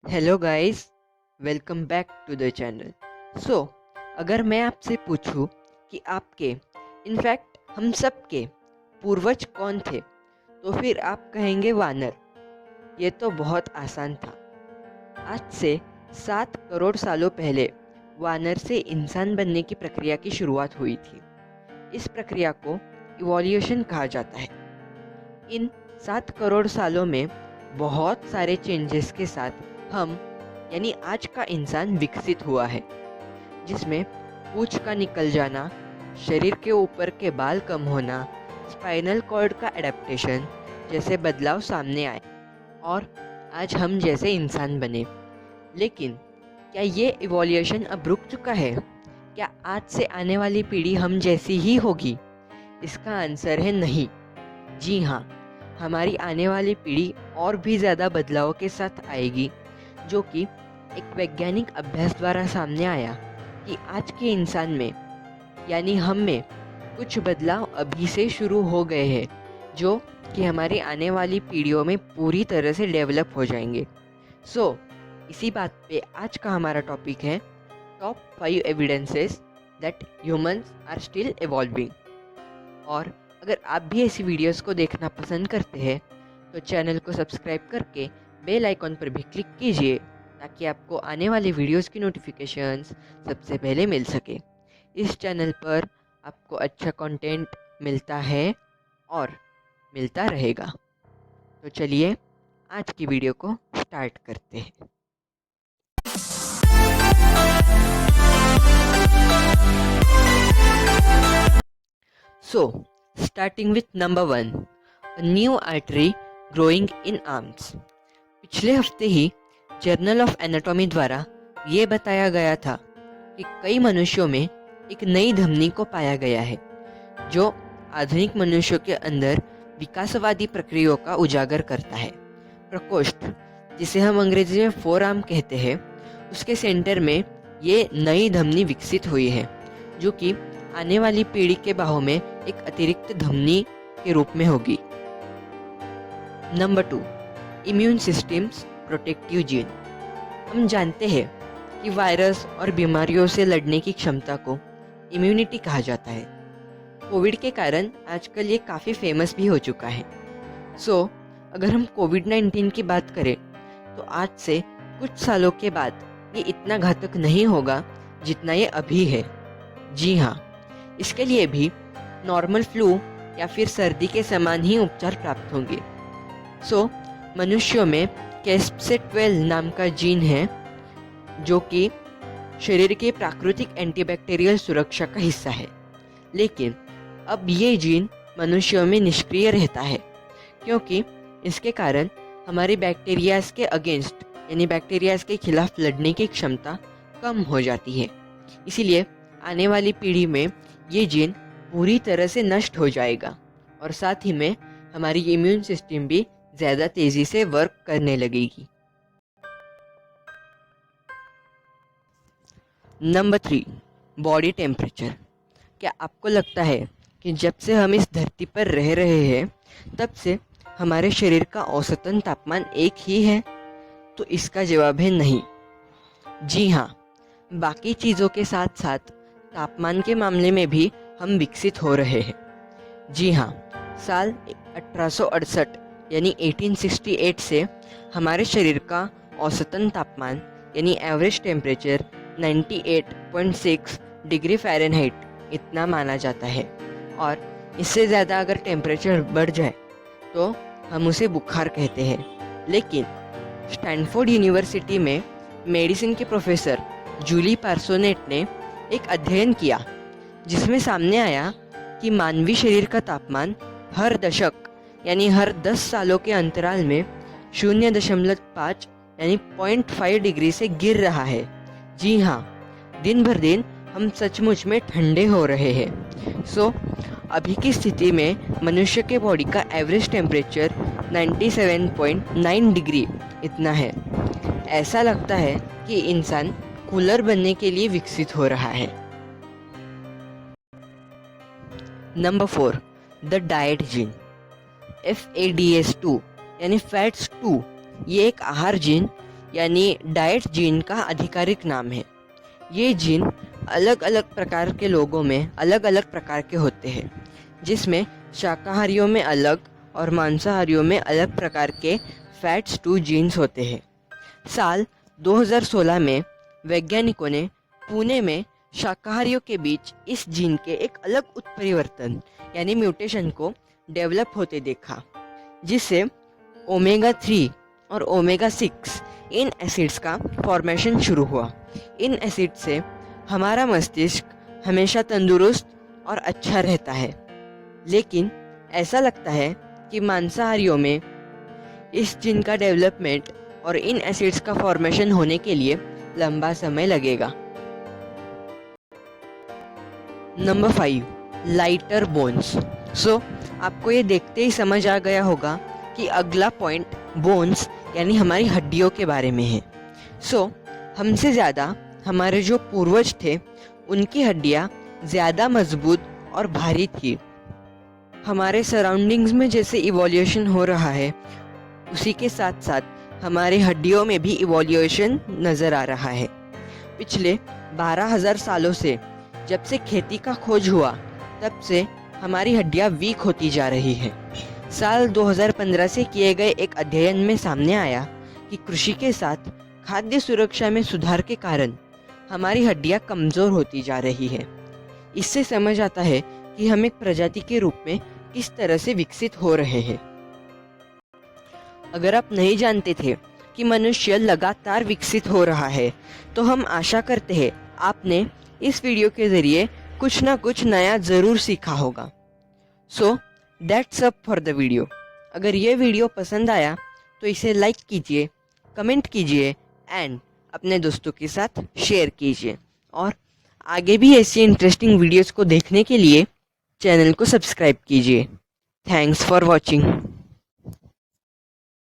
Hello guys, welcome back to the channel. So अगर मैं आपसे पूछूं कि आपके इनफैक्ट हम सब के पूर्वज कौन थे, तो फिर आप कहेंगे वानर। ये तो बहुत आसान था। आज से 7 करोड़ सालों पहले वानर से इंसान बनने की प्रक्रिया की शुरुआत हुई थी। इस प्रक्रिया को इवोल्यूशन कहा जाता है। इन 7 करोड़ सालों में बहुत सारे चेंजेस के साथ हम यानी आज का इंसान विकसित हुआ है, जिसमें पूंछ का निकल जाना, शरीर के ऊपर के बाल कम होना, स्पाइनल कॉर्ड का एडेप्टेशन जैसे बदलाव सामने आए और आज हम जैसे इंसान बने। लेकिन क्या ये इवोल्यूशन अब रुक चुका है? क्या आज से आने वाली पीढ़ी हम जैसी ही होगी? इसका आंसर है नहीं। जी हाँ, हमारी आने वाली पीढ़ी और भी ज़्यादा बदलावों के साथ आएगी, जो कि एक वैज्ञानिक अभ्यास द्वारा सामने आया कि आज के इंसान में यानी हम में कुछ बदलाव अभी से शुरू हो गए हैं, जो कि हमारी आने वाली पीढ़ियों में पूरी तरह से डेवलप हो जाएंगे। इसी बात पे आज का हमारा टॉपिक है top 5 evidences that humans are still evolving. और अगर आप भी ऐसी वीडियोस को देखना पसंद करते हैं तो चैनल को सब्सक्राइब करके बेल आइकॉन पर भी क्लिक कीजिए, ताकि आपको आने वाले वीडियोस की नोटिफिकेशंस सबसे पहले मिल सके। इस चैनल पर आपको अच्छा कंटेंट मिलता है और मिलता रहेगा। तो चलिए आज की वीडियो को स्टार्ट करते हैं। Starting with number 1, a new artery growing in arms. पिछले हफ्ते ही जर्नल ऑफ एनाटॉमी द्वारा ये बताया गया था कि कई मनुष्यों में एक नई धमनी को पाया गया है, जो आधुनिक मनुष्यों के अंदर विकासवादी प्रक्रियाओं का उजागर करता है। प्रकोष्ठ, जिसे हम अंग्रेजी में फोर आर्म कहते हैं, उसके सेंटर में ये नई धमनी विकसित हुई है, जो कि आने वाली पीढ़ी के बाहों में एक अतिरिक्त धमनी के रूप में होगी। Number 2, immune systems protective gene. हम जानते हैं कि वायरस और बीमारियों से लड़ने की क्षमता को इम्यूनिटी कहा जाता है। कोविड के कारण आजकल ये काफ़ी फेमस भी हो चुका है। अगर हम कोविड-19 की बात करें तो आज से कुछ सालों के बाद ये इतना घातक नहीं होगा जितना ये अभी है। जी हाँ, इसके लिए भी नॉर्मल फ्लू या फिर सर्दी के समान ही उपचार प्राप्त होंगे। मनुष्यों में कैस्प12 नाम का जीन है, जो कि शरीर की प्राकृतिक एंटीबैक्टीरियल सुरक्षा का हिस्सा है। लेकिन अब ये जीन मनुष्यों में निष्क्रिय रहता है, क्योंकि इसके कारण हमारी बैक्टीरियाज के अगेंस्ट यानी बैक्टीरियाज के खिलाफ लड़ने की क्षमता कम हो जाती है। इसीलिए आने वाली पीढ़ी में ये जीन पूरी तरह से नष्ट हो जाएगा और साथ ही में हमारी इम्यून सिस्टम भी ज़्यादा तेज़ी से वर्क करने लगेगी। Number 3, body temperature. क्या आपको लगता है कि जब से हम इस धरती पर रह रहे हैं तब से हमारे शरीर का औसतन तापमान एक ही है? तो इसका जवाब है नहीं। जी हाँ, बाकी चीज़ों के साथ साथ तापमान के मामले में भी हम विकसित हो रहे हैं। जी हाँ, साल 1868 यानी 1868 से हमारे शरीर का औसतन तापमान यानी एवरेज टेम्परेचर 98.6 डिग्री फ़ारेनहाइट इतना माना जाता है, और इससे ज़्यादा अगर टेम्परेचर बढ़ जाए तो हम उसे बुखार कहते हैं। लेकिन स्टैनफोर्ड यूनिवर्सिटी में मेडिसिन के प्रोफेसर जूली पार्सोनेट ने एक अध्ययन किया, जिसमें सामने आया कि मानवीय शरीर का तापमान हर दशक यानी हर 10 सालों के अंतराल में 0.5 यानी 0.5 डिग्री से गिर रहा है। जी हाँ, दिन भर दिन हम सचमुच में ठंडे हो रहे हैं। अभी की स्थिति में मनुष्य के बॉडी का एवरेज टेम्परेचर 97.9 डिग्री इतना है। ऐसा लगता है कि इंसान कूलर बनने के लिए विकसित हो रहा है। Number 4, the diet gene. FADS2 यानी फैट्स 2, ये एक आहार जीन यानी डाइट जीन का आधिकारिक नाम है। ये जीन अलग अलग प्रकार के लोगों में अलग अलग प्रकार के होते हैं, जिसमें शाकाहारियों में अलग और मांसाहारियों में अलग प्रकार के FATS2 जीन्स होते हैं। साल 2016 में वैज्ञानिकों ने पुणे में शाकाहारियों के बीच इस जीन के एक अलग उत्परिवर्तन यानी म्यूटेशन को डेवलप होते देखा, जिससे ओमेगा 3 और ओमेगा 6 इन एसिड्स का फॉर्मेशन शुरू हुआ। इन एसिड से हमारा मस्तिष्क हमेशा तंदुरुस्त और अच्छा रहता है, लेकिन ऐसा लगता है कि मांसाहारियों में इस जीन का डेवलपमेंट और इन एसिड्स का फॉर्मेशन होने के लिए लंबा समय लगेगा। Number 5, lighter bones. आपको ये देखते ही समझ आ गया होगा कि अगला पॉइंट बोन्स यानी हमारी हड्डियों के बारे में है। हमसे ज़्यादा हमारे जो पूर्वज थे उनकी हड्डियाँ ज़्यादा मजबूत और भारी थी। हमारे सराउंडिंग्स में जैसे इवोल्यूशन हो रहा है, उसी के साथ साथ हमारे हड्डियों में भी इवोल्यूशन नज़र आ रहा है। पिछले 12,000 सालों से जब से खेती का खोज हुआ, तब से हमारी हड्डियां वीक होती जा रही हैं। साल 2015 से किए गए एक अध्ययन में सामने आया कि कृषि के साथ खाद्य सुरक्षा में सुधार के कारण हमारी हड्डियां कमज़ोर होती जा रही है। इससे समझ आता है कि हम एक प्रजाति के रूप में किस तरह से विकसित हो रहे हैं। अगर आप नहीं जानते थे कि मनुष्य लगातार विकसित हो रहा है, तो हम आशा करते हैं आपने इस वीडियो के ज़रिए कुछ ना कुछ नया ज़रूर सीखा होगा। That's up for the video. अगर ये वीडियो पसंद आया तो इसे लाइक कीजिए, कमेंट कीजिए एंड अपने दोस्तों के साथ शेयर कीजिए, और आगे भी ऐसी इंटरेस्टिंग वीडियोस को देखने के लिए चैनल को सब्सक्राइब कीजिए। Thanks for watching.